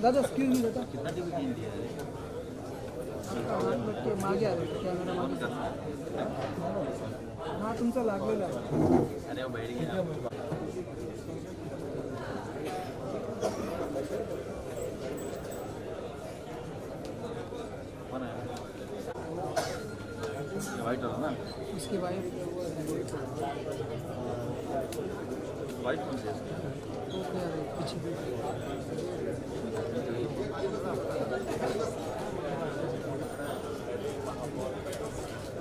दादा स्क्रीन मी देता कितना टीवी कीन दिया है हात लटके मागे आले कॅमेरा मागे हा तुमचा लागलेला आहे अरे वो बैठ गया कौन है वाइट वाला ना इसकी वाइफ वाइट कौन सी है इसकी? पीछे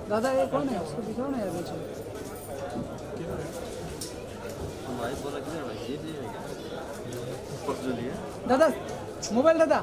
दादा ये कौन है उसको दिखाओ ना यार पीछे वाइट बोला किधर भाई ये लिए क्या जो लिए दादा मोबाईल दादा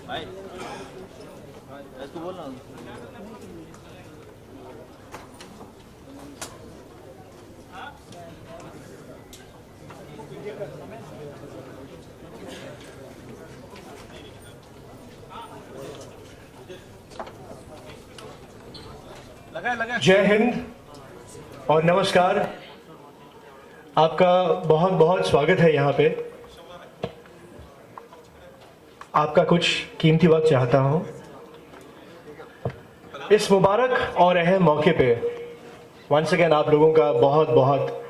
भाई इसको बोल ना जय हिंद और नमस्कार। आपका बहुत बहुत स्वागत है यहाँ पे। आपका कुछ कीमती वक्त चाहता हूँ। इस मुबारक और अहम मौके पे वंस अगेन आप लोगों का बहुत बहुत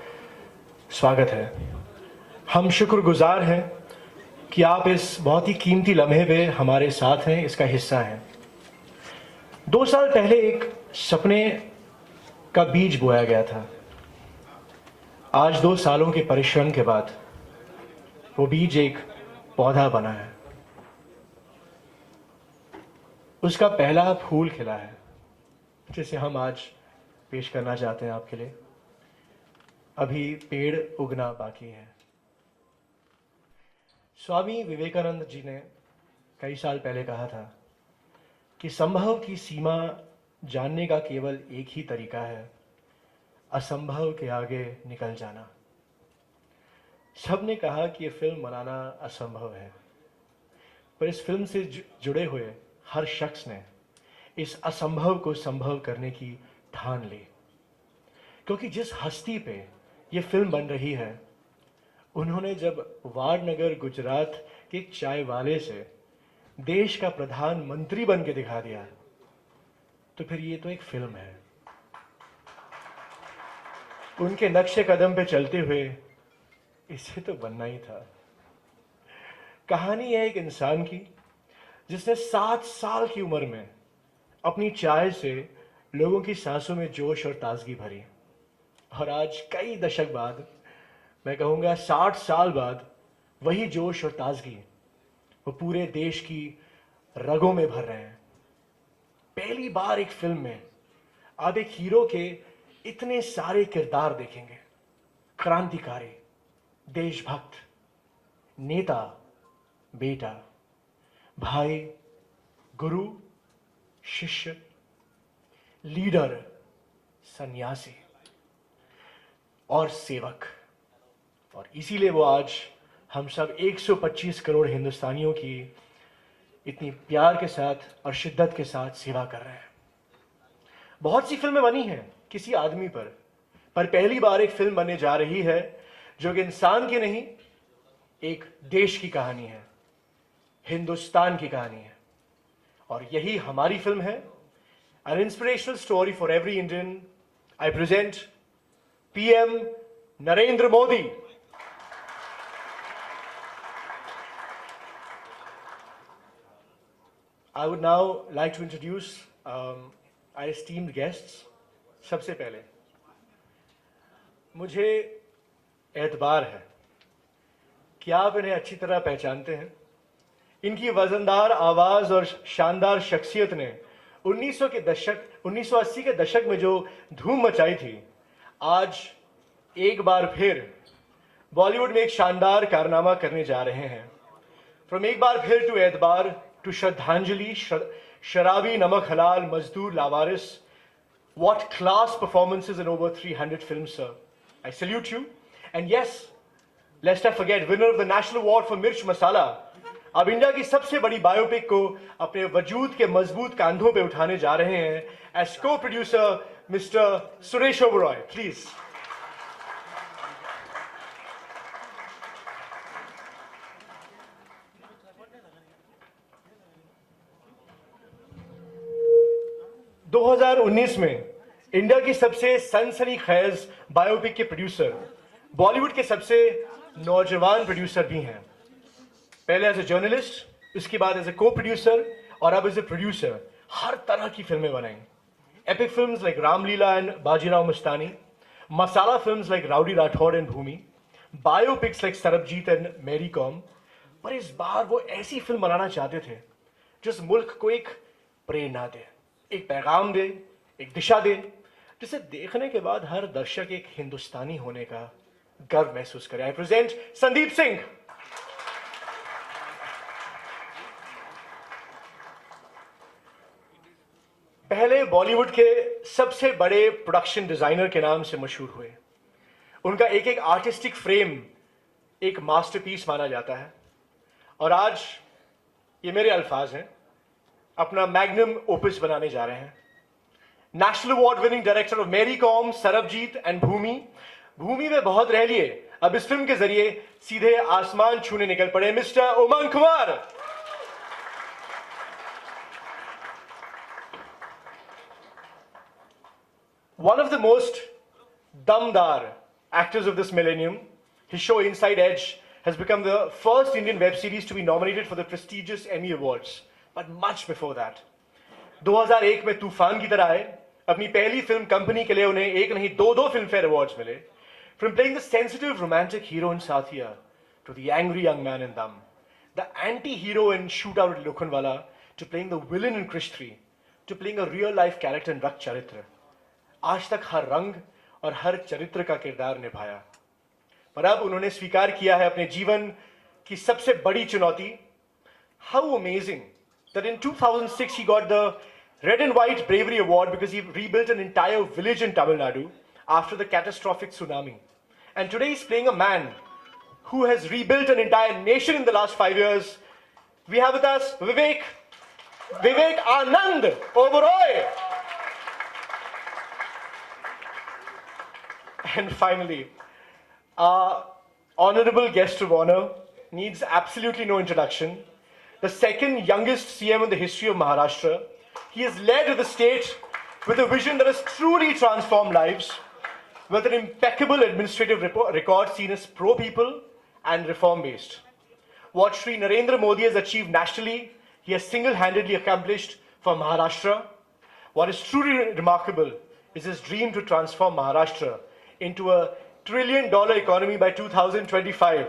स्वागत है। हम शुक्रगुजार हैं कि आप इस बहुत ही कीमती लम्हे पे हमारे साथ हैं, इसका हिस्सा हैं। 2 साल पहले एक सपने का बीज बोया गया था। आज 2 सालों के परिश्रम के बाद वो बीज एक पौधा बना है, उसका पहला फूल खिला है, जिसे हम आज पेश करना चाहते हैं आपके लिए। अभी पेड़ उगना बाकी है। स्वामी विवेकानंद जी ने कई साल पहले कहा था कि संभव की सीमा जानने का केवल एक ही तरीका है, असंभव के आगे निकल जाना। सबने कहा कि यह फिल्म बनाना असंभव है, पर इस फिल्म से जुड़े हुए हर शख्स ने इस असंभव को संभव करने की ठान ली। क्योंकि जिस हस्ती पे ये फिल्म बन रही है, उन्होंने जब वारनगर गुजरात के एक चाय वाले से देश का प्रधानमंत्री बन के दिखा दिया, तो फिर ये तो एक फिल्म है। उनके नक्शे कदम पे चलते हुए इसे तो बनना ही था। कहानी है एक इंसान की जिसने 7 साल की उम्र में अपनी चाय से लोगों की सांसों में जोश और ताजगी भरी, और आज कई दशक बाद, मैं कहूँगा 60 साल बाद, वही जोश और ताजगी वो पूरे देश की रगों में भर रहे हैं। पहली बार एक फिल्म में आप एक हीरो के इतने सारे किरदार देखेंगे। क्रांतिकारी, देशभक्त, नेता, बेटा, भाई, गुरु, शिष्य, लीडर, सन्यासी और सेवक। और इसीलिए वो आज हम सब 125 करोड़ हिंदुस्तानियों की इतनी प्यार के साथ और शिद्दत के साथ सेवा कर रहे हैं। बहुत सी फिल्में बनी हैं किसी आदमी पर पहली बार एक फिल्म बनने जा रही है जो कि इंसान की नहीं, एक देश की कहानी है, हिंदुस्तान की कहानी है। और यही हमारी फिल्म है, N inspirational story for every Indian. I present PM Narendra Modi. I would now like to introduce our esteemed guests. सबसे पहले मुझे एतबार है कि आप इन्हें अच्छी तरह पहचानते हैं। इनकी वजनदार आवाज और शानदार शख्सियत ने 1980 के दशक में जो धूम मचाई थी, आज एक बार फिर बॉलीवुड में एक शानदार कारनामा करने जा रहे हैं। फ्रॉम एक बार फिर टू एतबार टू श्रद्धांजलि, शराबी, नमक हलाल, मजदूर, लावारिस, what class performances in over 300 films, sir. I salute you. And yes, lest I forget, winner of the National Award for Mirch Masala. अब इंडिया की सबसे बड़ी बायोपिक को अपने वजूद के मजबूत कांधों पे उठाने जा रहे हैं as co-producer Mr. Suresh Oberoi. Please. दो 2019 में इंडिया की सबसे सनसनीखेज बायोपिक के प्रोड्यूसर, बॉलीवुड के सबसे नौजवान प्रोड्यूसर भी हैं। पहले एज ए जर्नलिस्ट, उसके बाद एज ए को प्रोड्यूसर और अब एज ए प्रोड्यूसर हर तरह की फिल्में बनाई। Epic films like Ramleela and Bajirao Mastani, masala films like Rowdy Rathore and Bhoomi, biopics like Sarabjit and Mary Kom. पर इस बार वो ऐसी फिल्म बनाना चाहते थे जो इस मुल्क को एक प्रेरणा दे, एक पैगाम दे, एक दिशा दे, जिसे देखने के बाद हर दर्शक एक हिंदुस्तानी होने का गर्व महसूस करे। आई प्रेजेंट संदीप सिंह। पहले बॉलीवुड के सबसे बड़े प्रोडक्शन डिजाइनर के नाम से मशहूर हुए। उनका एक एक आर्टिस्टिक फ्रेम एक मास्टरपीस माना जाता है। और आज ये मेरे अल्फाज हैं, अपना मैग्नम ओपस बनाने जा रहे हैं। National award winning director of Mary Kom, Sarbjit and Bhoomi. Bhoomi में बहुत रह लिए, अब इस फिल्म के जरिए सीधे आसमान छूने निकल पड़े mister Umang Kumar. One of the most damdar actors of this millennium, his show Inside Edge has become the first Indian web series to be nominated for the prestigious Emmy Awards. But much before that, 2001 में तूफान की तरह आए। अपनी पहली film company के लिए उन्हें एक नहीं दो फिल्म फेयर अवार्ड्स मिले। From playing the sensitive romantic hero in Sathiya to the angry young man in Dam, the anti-hero in Shootout at Lokhandwala, to playing the villain in Krish 3, to playing a real life character in Rak Charitra, आज तक हर रंग और हर चरित्र का किरदार निभाया। पर अब उन्होंने स्वीकार किया है अपने जीवन की सबसे बड़ी चुनौती। How amazing that in 2006 he got the Red and White Bravery Award because he rebuilt an entire village in Tamil Nadu after the catastrophic tsunami. And today he's playing a man who has rebuilt an entire nation in the last 5 years. We have with us Vivek Anand Oberoi. And finally, our honorable guest of honor needs absolutely no introduction. The second youngest CM in the history of Maharashtra. He has led the state with a vision that has truly transformed lives, with an impeccable administrative record seen as pro-people and reform-based. What Shri Narendra Modi has achieved nationally, he has single-handedly accomplished for Maharashtra. What is truly remarkable is his dream to transform Maharashtra into a $1 trillion economy by 2025.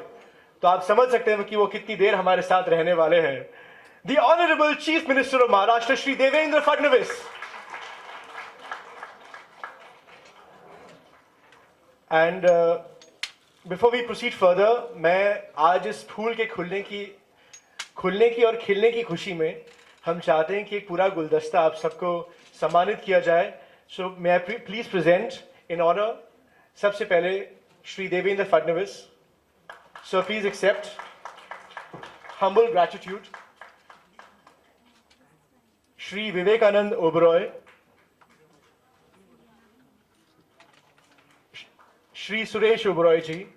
तो आप समझ सकते हैं कि वो कितनी देर हमारे साथ रहने वाले हैं। The Honorable Chief Minister of Maharashtra, Shri Devendra Fadnavis. And before we proceed further, मैं आज इस फूल के खुलने की और खिलने की खुशी में हम चाहते हैं कि एक पूरा गुलदस्ता आप सबको सम्मानित किया जाए। So may I please present in honor सबसे पहले Shri Devendra Fadnavis. So please accept humble gratitude. Shri Vivekanand Oberoi, Shri Suresh Oberoi ji,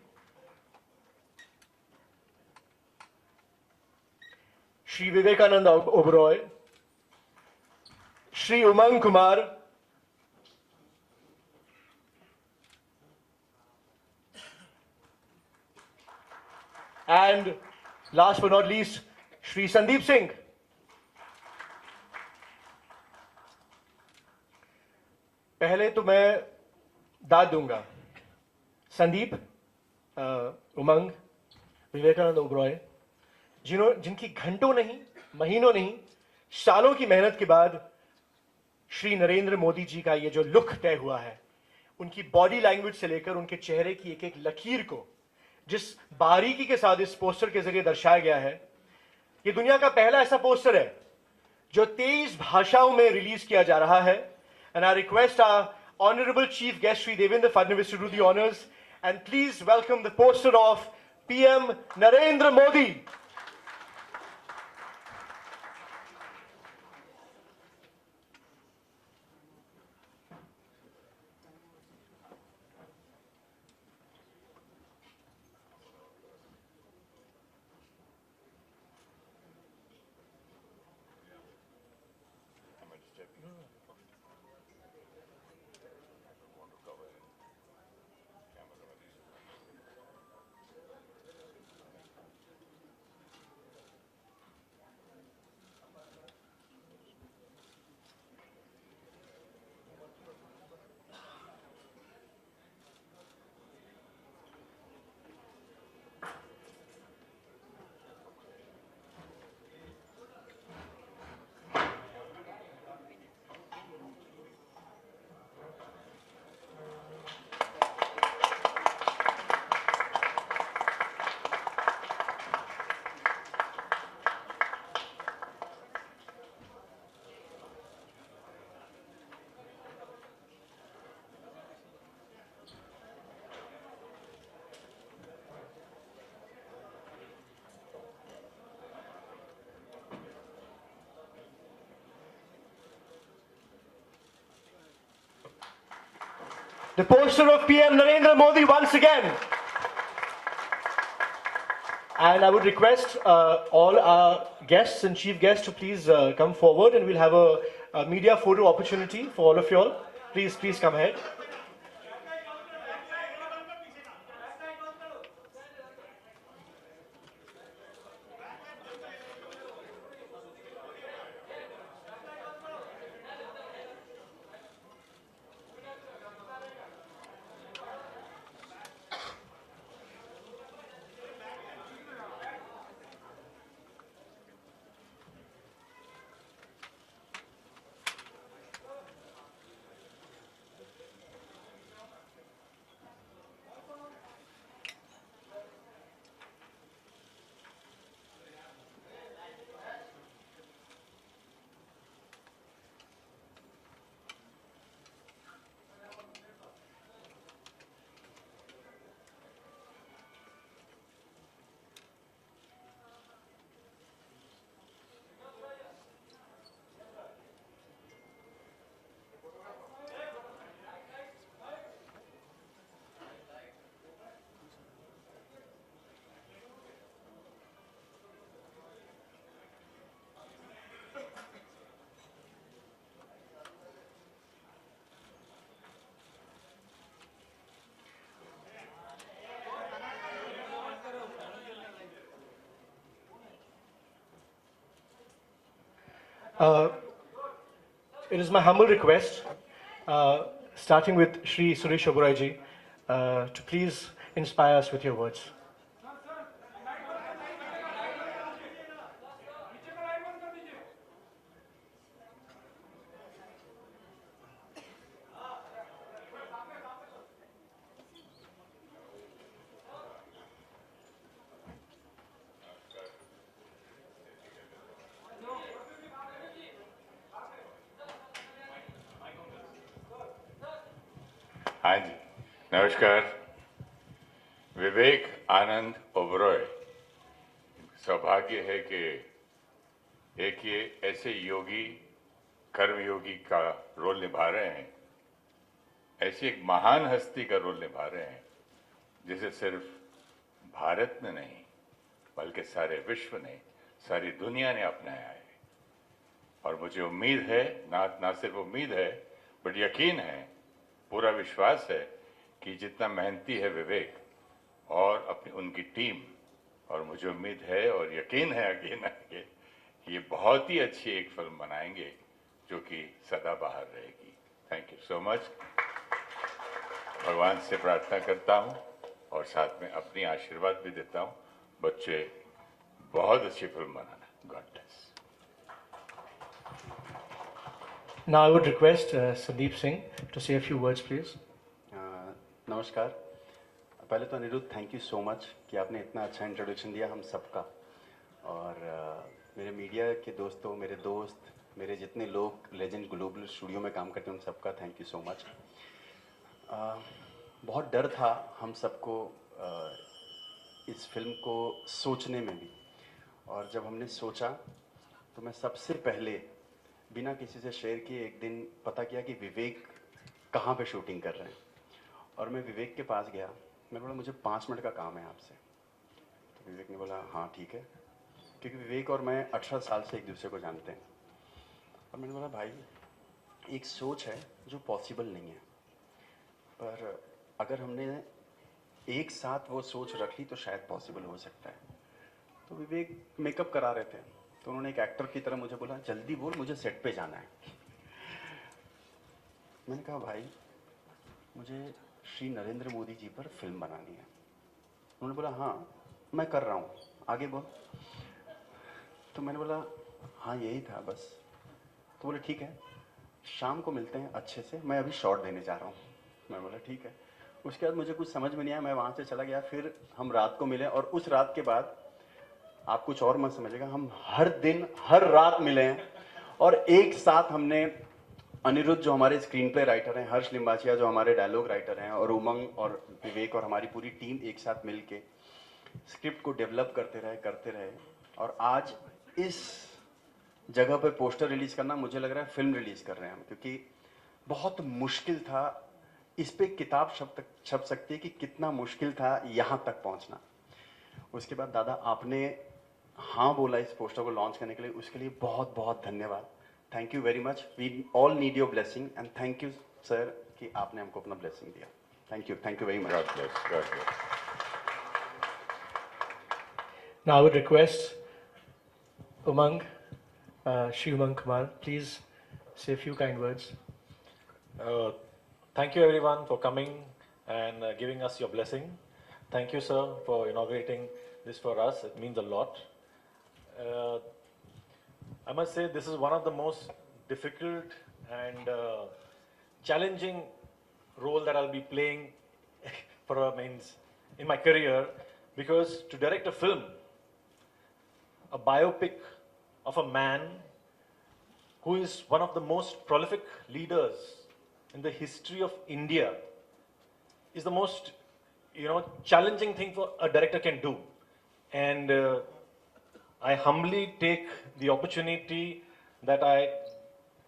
Shri Vivekanand Oberoi, Shri Umang Kumar, and last but not least, Shri Sandeep Singh. पहले तो मैं दाद दूंगा संदीप, उमंग, विवेकानंद ओबरॉय, जिनकी घंटों नहीं, महीनों नहीं, सालों की मेहनत के बाद श्री नरेंद्र मोदी जी का ये जो लुक तय हुआ है, उनकी बॉडी लैंग्वेज से लेकर उनके चेहरे की एक एक लकीर को जिस बारीकी के साथ इस पोस्टर के जरिए दर्शाया गया है, ये दुनिया का पहला ऐसा पोस्टर है जो 23 भाषाओं में रिलीज किया जा रहा है. And I request our Honorable Chief Guest Shri Devendra Fadnavis to do the honors and please welcome the poster of PM Narendra Modi. The poster of PM Narendra Modi once again. And I would request all our guests and chief guests to please come forward, and we'll have a media photo opportunity for all of you all. Please come ahead. It is my humble request, starting with Shri Suresh Oberoi ji, to please inspire us with your words. हाँ जी, नमस्कार। विवेक आनंद ओबरॉय, सौभाग्य है कि एक ये ऐसे योगी, कर्मयोगी का role निभा रहे हैं, ऐसी एक महान हस्ती का रोल निभा रहे हैं जिसे सिर्फ भारत ने नहीं बल्कि सारे विश्व ने, सारी दुनिया ने अपनाया है। और मुझे उम्मीद है, ना सिर्फ उम्मीद है बट यकीन है, पूरा विश्वास है कि जितना मेहनती है विवेक और अपनी उनकी टीम, और मुझे उम्मीद है और यकीन है कि ये बहुत ही अच्छी एक फिल्म बनाएंगे जो कि सदा बाहर रहेगी। Thank you so much. भगवान से प्रार्थना करता हूँ और साथ में अपनी आशीर्वाद भी देता हूँ, बच्चे बहुत अच्छी film banana. God bless. Now I would request Sandeep Singh to say a few words, please. नमस्कार। पहले तो Aniruddh, thank you so much कि आपने इतना अच्छा इंट्रोडक्शन दिया हम सबका। और मेरे मीडिया के दोस्तों, मेरे दोस्त, मेरे जितने लोग लेजेंड ग्लोबल स्टूडियो में काम करते हैं उन सबका थैंक यू सो मच। बहुत डर था हम सबको इस फिल्म को सोचने में भी, और जब हमने सोचा तो मैं सबसे पहले बिना किसी से शेयर किए एक दिन पता किया कि विवेक कहाँ पे शूटिंग कर रहे हैं। और मैं विवेक के पास गया, मैंने बोला मुझे 5 मिनट का काम है आपसे। तो विवेक ने बोला हाँ ठीक है, क्योंकि विवेक और मैं 18 साल से एक दूसरे को जानते हैं। और मैंने बोला भाई, एक सोच है जो पॉसिबल नहीं है, पर अगर हमने एक साथ वो सोच रख ली तो शायद पॉसिबल हो सकता है। तो विवेक मेकअप करा रहे थे, तो उन्होंने एक एक्टर की तरह मुझे बोला जल्दी बोल, मुझे सेट पे जाना है। मैंने कहा भाई, मुझे श्री नरेंद्र मोदी जी पर फिल्म बनानी है। उन्होंने बोला हाँ मैं कर रहा हूँ, आगे बोल। तो मैंने बोला हाँ यही था बस। तो बोले ठीक है, शाम को मिलते हैं अच्छे से, मैं अभी शॉट देने जा रहा हूँ। मैं बोला ठीक है। उसके बाद मुझे कुछ समझ में नहीं आया, मैं वहाँ से चला गया। फिर हम रात को मिले, और उस रात के बाद आप कुछ और मत समझिएगा, हम हर दिन हर रात मिले हैं। और एक साथ हमने अनिरुद्ध जो हमारे स्क्रीन प्ले राइटर हैं, हर्ष लिम्बाचिया जो हमारे डायलॉग राइटर हैं, और उमंग और विवेक और हमारी पूरी टीम एक साथ मिल के स्क्रिप्ट को डेवलप करते रहे। और आज इस जगह पे पोस्टर रिलीज करना, मुझे लग रहा है फिल्म रिलीज कर रहे हैं हम, क्योंकि बहुत मुश्किल था। इस पे किताब छप सकती है कि कितना मुश्किल था यहाँ तक पहुँचना। उसके बाद दादा आपने हाँ बोला इस पोस्टर को लॉन्च करने के लिए, उसके लिए बहुत बहुत धन्यवाद। Thank you very much. We all need your blessing, and thank you sir कि आपने हमको अपना ब्लेसिंग दिया। Thank you very much. God bless, God bless. Now I would request Umang, Shri Umang Kumar, please say a few kind words. Thank you everyone for coming and giving us your blessing. Thank you sir for inaugurating this for us. It means a lot. I must say this is one of the most difficult and challenging role that I'll be playing in my career, because to direct a film, a biopic of a man who is one of the most prolific leaders in the history of India is the most, challenging thing for a director can do. And I humbly take the opportunity that I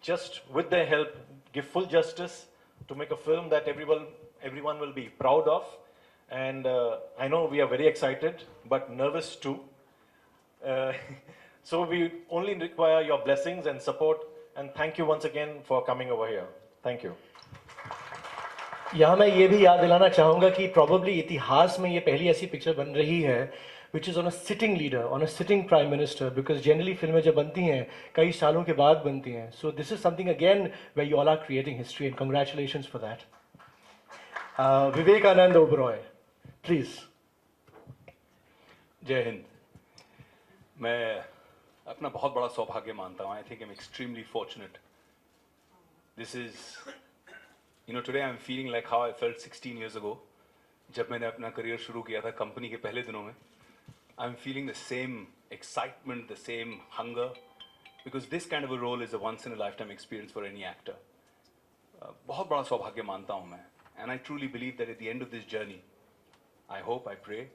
just, with their help, give full justice to make a film that everyone will be proud of. And I know we are very excited, but nervous too. So we only require your blessings and support, and thank you once again for coming over here. Thank you. यहाँ मैं ये भी याद दिलाना चाहूँगा कि probably इतिहास में ये पहली ऐसी पिक्चर बन रही है which is on a sitting leader, on a sitting prime minister, because generally फिल्में जब बनती हैं कई सालों के बाद बनती हैं. So this is something again where you all are creating history, and congratulations for that. Vivekanand Oberoi, please. जय हिंद। मैं अपना बहुत बड़ा सौभाग्य मानता हूँ। I think I am extremely fortunate. This is today I am feeling like how I felt 16 years ago जब मैंने अपना करियर शुरू किया था कंपनी के पहले दिनों में। I am feeling the same excitement, the same hunger, because this kind of a role is a once in a lifetime experience for any actor. बहुत बड़ा सौभाग्य मानता हूँ मैं। And I truly believe that at the end of this journey, I hope, I pray,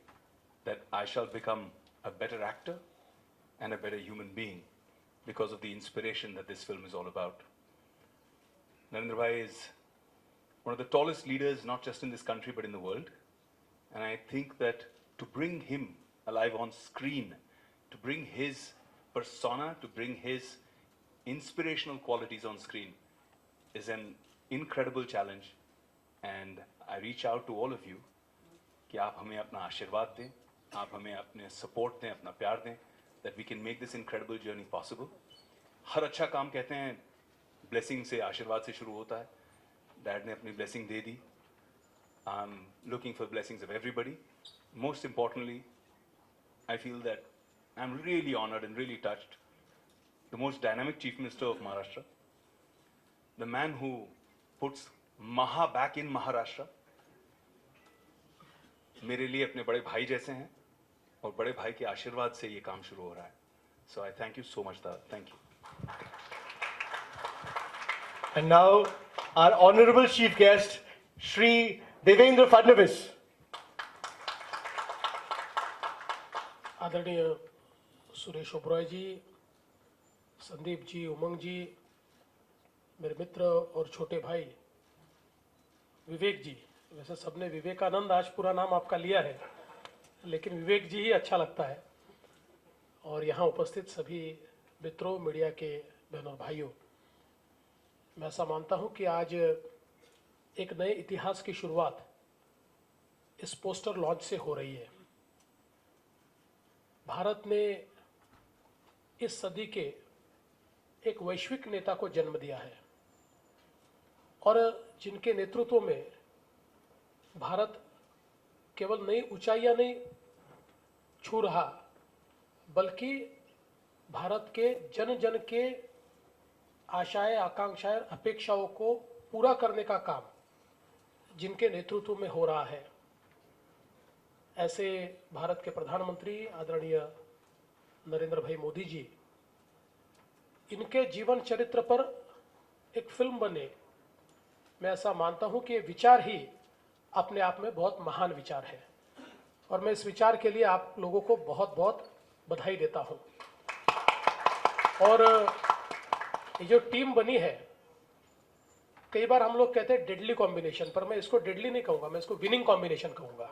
that I shall become a better actor and a better human being because of the inspiration that this film is all about. Narendra Bhai is one of the tallest leaders, not just in this country, but in the world. And I think that to bring him alive on screen, to bring his persona, to bring his inspirational qualities on screen is an incredible challenge. And I reach out to all of you कि आप हमें अपना आशीर्वाद दें, आप हमें अपने support दें, अपना प्यार दें, that we can make this incredible journey possible. हर अच्छा काम कहते हैं blessing से, आशीर्वाद से शुरू होता है. Dad ने अपनी blessing they the. I'm looking for blessings of everybody. Most importantly, I feel that I'm really honored and really touched. The most dynamic Chief Minister of Maharashtra, the man who puts Maha back in Maharashtra, मेरे लिए अपने बड़े भाई जैसे हैं और बड़े भाई के आशीर्वाद से ये काम शुरू हो रहा है. So I thank you so much, Dad. Thank you. And now our honorable chief guest, Shri Devendra Fadnavis. आदरणीय सुरेश ओबरॉय जी, संदीप जी, उमंग जी, मेरे मित्र और छोटे भाई विवेक जी. वैसे सबने विवेकानंद आज पूरा नाम आपका लिया है, लेकिन विवेक जी ही अच्छा लगता है. और यहाँ उपस्थित सभी मित्रों, मीडिया के बहनों और भाइयों, मैं ऐसा मानता हूँ कि आज एक नए इतिहास की शुरुआत इस पोस्टर लॉन्च से हो रही है. भारत ने इस सदी के एक वैश्विक नेता को जन्म दिया है और जिनके नेतृत्व में भारत केवल नई ऊंचाइयां नहीं छू रहा, बल्कि भारत के जन जन के आशाएं, आकांक्षाएं, अपेक्षाओं को पूरा करने का काम जिनके नेतृत्व में हो रहा है, ऐसे भारत के प्रधानमंत्री आदरणीय नरेंद्र भाई मोदी जी, इनके जीवन चरित्र पर एक फिल्म बने, मैं ऐसा मानता हूं कि ये विचार ही अपने आप में बहुत महान विचार है और मैं इस विचार के लिए आप लोगों को बहुत बहुत बधाई देता हूं. और ये जो टीम बनी है, कई बार हम लोग कहते हैं डेडली कॉम्बिनेशन, पर मैं इसको डेडली नहीं कहूंगा, मैं इसको विनिंग कॉम्बिनेशन कहूंगा.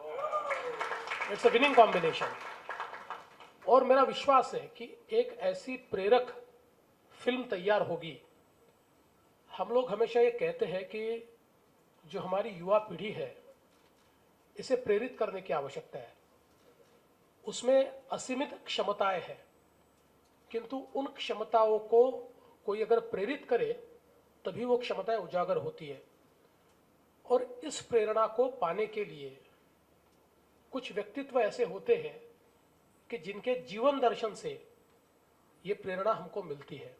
It's a winning combination. और मेरा विश्वास है कि एक ऐसी प्रेरक फिल्म तैयार होगी. हम लोग हमेशा ये कहते हैं कि जो हमारी युवा पीढ़ी है, इसे प्रेरित करने की आवश्यकता है. उसमें असीमित क्षमताएं हैं, किंतु उन क्षमताओं को कोई अगर प्रेरित करे तभी वो क्षमताएं उजागर होती है. और इस प्रेरणा को पाने के लिए कुछ व्यक्तित्व ऐसे होते हैं कि जिनके जीवन दर्शन से ये प्रेरणा हमको मिलती है.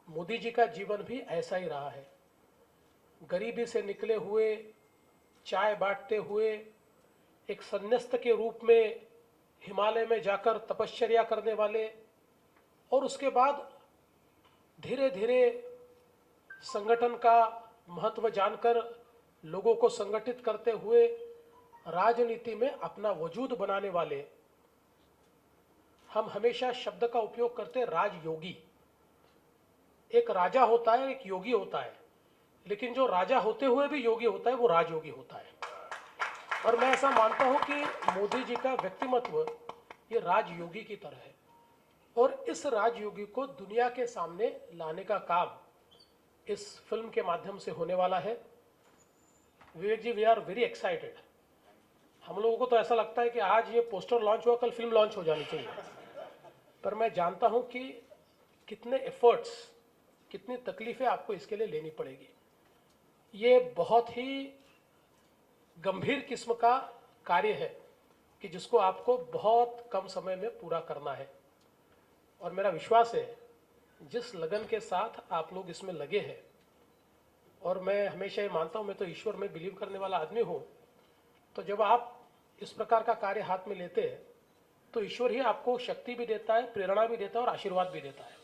मोदी जी का जीवन भी ऐसा ही रहा है. गरीबी से निकले हुए, चाय बांटते हुए, एक संन्यास्त के रूप में हिमालय में जाकर तपश्चर्या करने वाले, और उसके बाद धीरे धीरे संगठन का महत्व जानकर लोगों को संगठित करते हुए राजनीति में अपना वजूद बनाने वाले. हम हमेशा शब्द का उपयोग करते राजयोगी. एक राजा होता है, एक योगी होता है, लेकिन जो राजा होते हुए भी योगी होता है वो राजयोगी होता है. और मैं ऐसा मानता हूं कि मोदी जी का व्यक्तिमत्व ये राजयोगी की तरह है और इस राजयोगी को दुनिया के सामने लाने का काम इस फिल्म के माध्यम से होने वाला है. विवेक जी, वी आर वेरी एक्साइटेड. हम लोगों को तो ऐसा लगता है कि आज ये पोस्टर लॉन्च हुआ, कल फिल्म लॉन्च हो जानी चाहिए, पर मैं जानता हूं कि कितने एफर्ट्स, कितनी तकलीफें आपको इसके लिए लेनी पड़ेगी. ये बहुत ही गंभीर किस्म का कार्य है कि जिसको आपको बहुत कम समय में पूरा करना है. और मेरा विश्वास है जिस लगन के साथ आप लोग इसमें लगे हैं, और मैं हमेशा ये मानता हूँ, मैं तो ईश्वर में बिलीव करने वाला आदमी हूँ, तो जब आप इस प्रकार का कार्य हाथ में लेते हैं तो ईश्वर ही आपको शक्ति भी देता है, प्रेरणा भी देता है और आशीर्वाद भी देता है.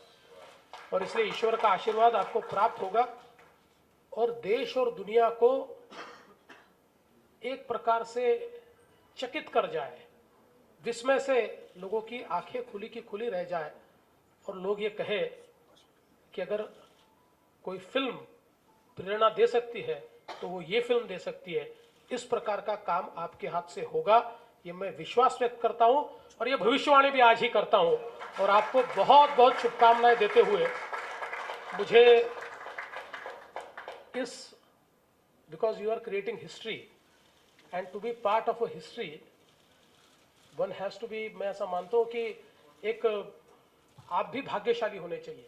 और इसलिए ईश्वर का आशीर्वाद आपको प्राप्त होगा और देश और दुनिया को एक प्रकार से चकित कर जाए, विस्मय से लोगों की आंखें खुली की खुली रह जाए और लोग ये कहे कि अगर कोई फिल्म प्रेरणा दे सकती है तो वो ये फिल्म दे सकती है। इस प्रकार का काम आपके हाथ से होगा, ये मैं विश्वास व्यक्त करता हूं और ये भविष्यवाणी भी आज ही करता हूं। और आपको बहुत बहुत शुभकामनाएं देते हुए मुझे इस, because you are creating history and to be part of a history one has to be, मैं ऐसा मानता हूं कि एक आप भी भाग्यशाली होने चाहिए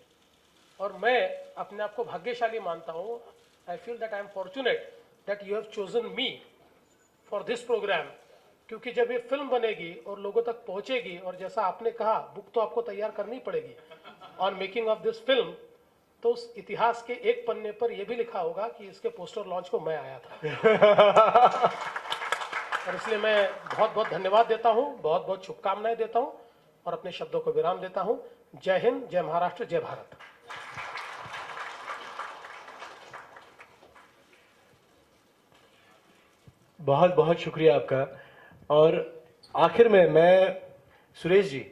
और मैं अपने आप को भाग्यशाली मानता हूं। I feel that I am fortunate that you have chosen me for this programme, क्योंकि जब ये फिल्म बनेगी और लोगों तक पहुंचेगी और जैसा आपने कहा बुक तो आपको तैयार करनी पड़ेगी on making of this film, तो उस इतिहास के एक पन्ने पर यह भी लिखा होगा कि इसके पोस्टर लॉन्च को मैं आया था। और इसलिए मैं बहुत बहुत धन्यवाद देता हूं, बहुत बहुत शुभकामनाएं देता हूं और अपने शब्दों को विराम देता हूं। जय हिंद, जय महाराष्ट्र, जय भारत। बहुत बहुत शुक्रिया आपका। और आखिर में मैं सुरेश जी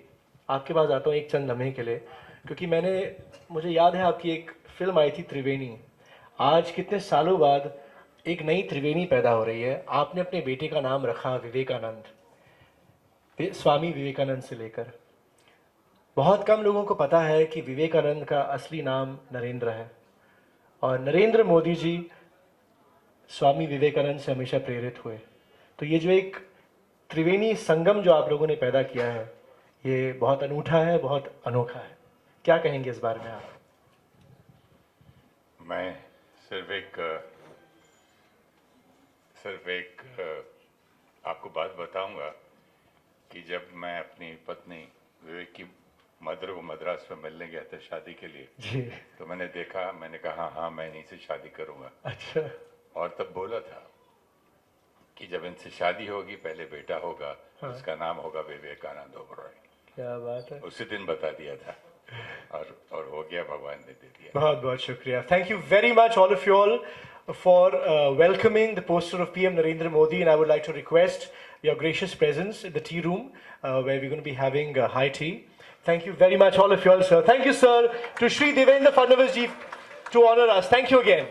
आपके पास आता हूँ एक चंद लम्हे के लिए, क्योंकि मुझे याद है आपकी एक फिल्म आई थी त्रिवेणी। आज कितने सालों बाद एक नई त्रिवेणी पैदा हो रही है। आपने अपने बेटे का नाम रखा विवेकानंद, स्वामी विवेकानंद से लेकर। बहुत कम लोगों को पता है कि विवेकानंद का असली नाम नरेंद्र है और नरेंद्र मोदी जी स्वामी विवेकानंद से हमेशा प्रेरित हुए। तो ये जो एक त्रिवेणी संगम जो आप लोगों ने पैदा किया है, ये बहुत अनूठा है, बहुत अनोखा है। क्या कहेंगे इस बारे में आप? मैं सिर्फ एक आपको बात बताऊंगा कि जब मैं अपनी पत्नी विवेक की मदर को मद्रास में मिलने गया था शादी के लिए जी, तो मैंने कहा हाँ मैं इन्हीं से शादी करूंगा। अच्छा। और तब बोला था कि जब इनसे शादी होगी पहले बेटा होगा, हाँ। उसका नाम होगा विवेकानंद ओबरॉय। क्या बात है। उसी दिन बता दिया था और हो गया, भगवान ने दे दिया। बहुत बहुत शुक्रिया। Thank you very much all of you all for welcoming the poster of PM Narendra Modi, and I would like to request your gracious presence in the tea room where we're going to be having high tea. Thank you very much all of you all, sir. Thank you, sir, to Shri Devendra Fadnavis ji to honor us. Thank you again.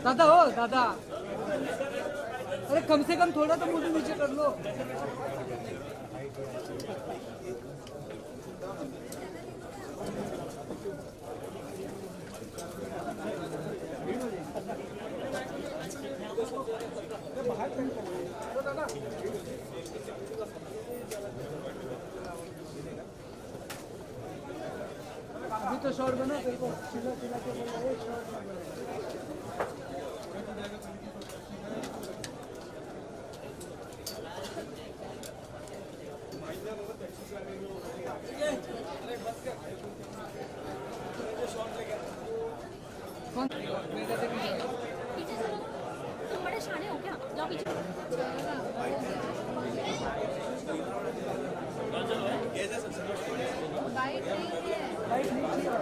दादा हो दादा, अरे कम से कम थोड़ा तो मुझे नीचे कर लो। अभी तो शॉर्ट बना, तेरे को चिल्ला चिल्ला के बोल रहा है शॉर्ट बना। कौन बेटा से पीछे पीछे चलो, तुम बड़े शाने हो क्या? जाओ पीछे। बाइट नहीं है। लाइट नहीं चाहिए।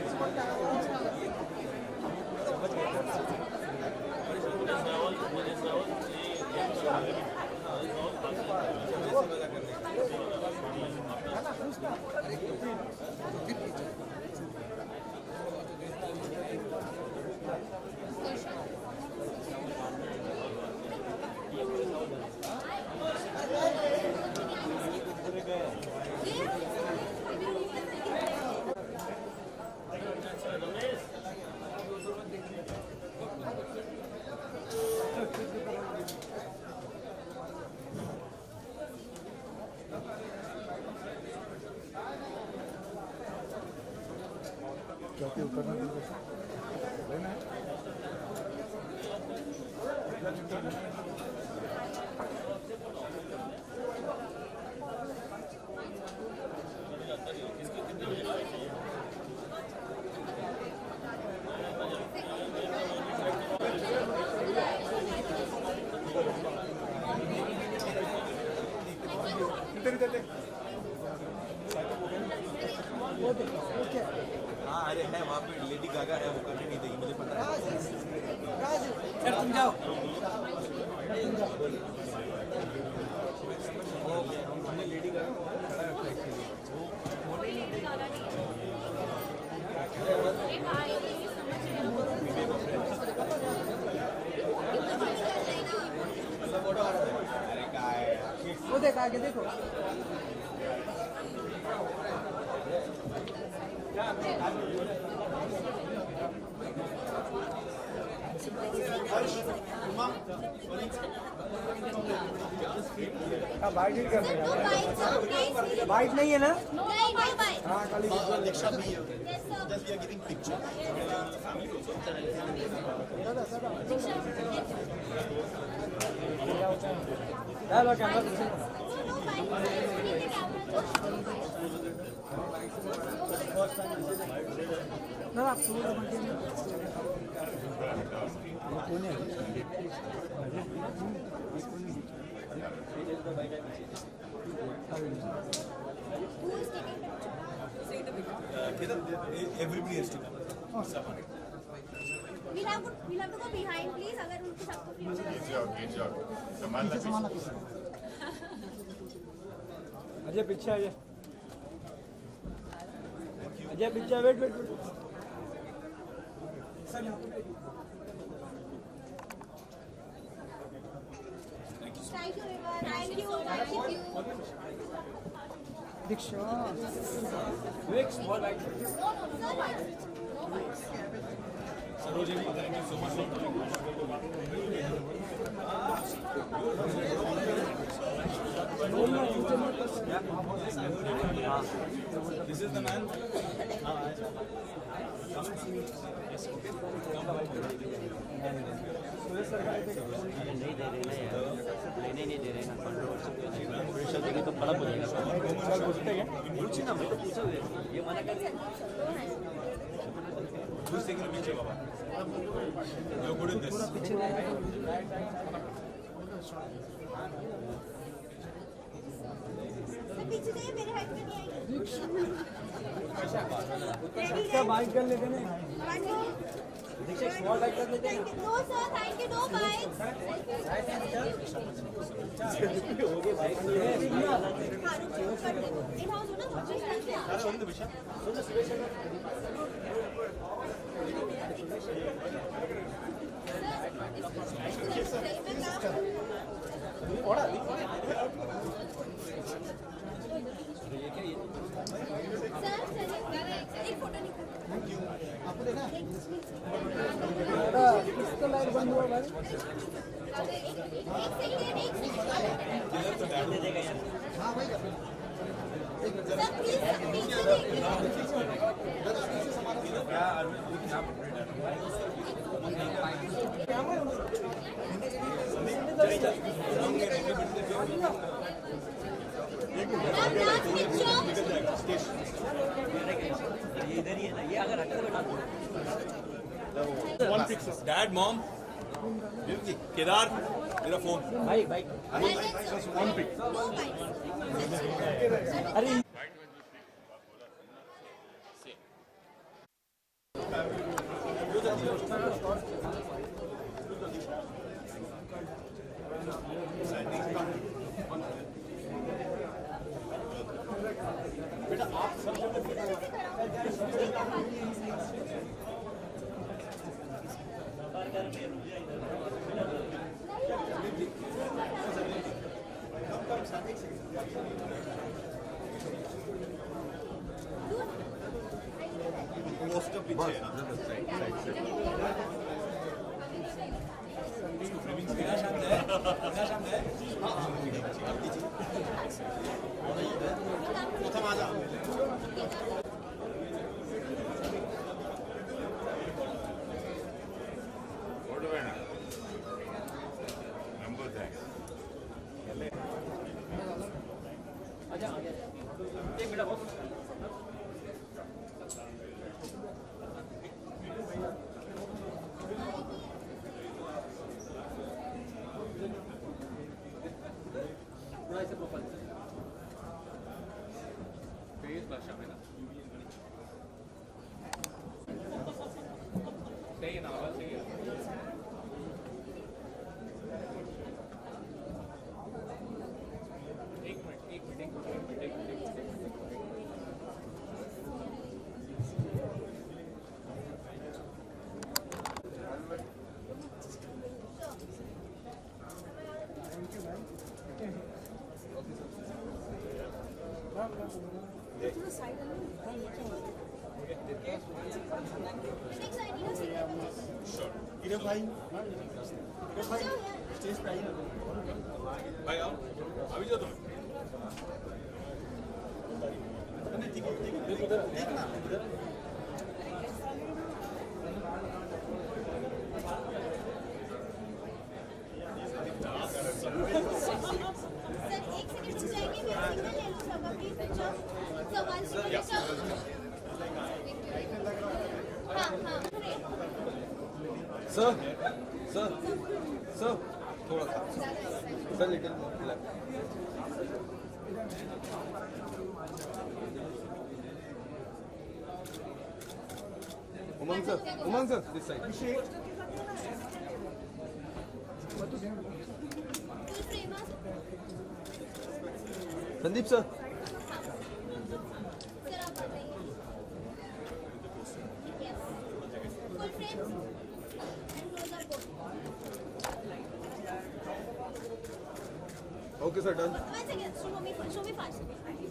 हाँ अरे है वहाँ पे लेडी गागा है, वो करने नहीं देगी, मुझे पता है। सर तुम जाओ। हमने लेडी गागा खड़ा रखा है एक्चुअली। कोई लेकर गाना नहीं है। एक आएगी, ये समझ रहे हो। वो देख आगे देखो। बाइट नहीं है ना? नहीं बाइट। हाँ खाली चलो कैमरा ना आप थोड़ा Everybody has to come. We'll have to go behind, please. अगर उनके सबको अजय पीछे आ जा। अजय पीछे wait wait wait. Thank you, everyone. Thank you. Diksha No, sir. No bites. This is the man. नहीं दे रहे ना प्रेशर देंगे तो खराब हो जाएगा। पूछी ना, मैं तो पूछा ये मना कर दिया। Who's taking a picture, Baba? You're good in this. पीछे से मेरे हेड पे नहीं आएगी। क्या बाइक कर लेते ना? दीक्षा स्मॉल बाइक कर लेते हैं। No sir, thank you, no bikes. हो गए बाइक में इन हाउस हो ना तो सर एक फोटो निकाल। इसका लाइट बंद हुआ भाई। सर प्लीज पीछे देखिए। ये इधर ही है ना, ये अगर हटा तो बैठा डैड मॉम केदार मेरा फोन भाई भाई अरे भाई आओ अभी जाओ तुम सर सर सर थोड़ा सा sir little Umang sir this side Sandeep sir Okay, sir, done. One second, show me fast.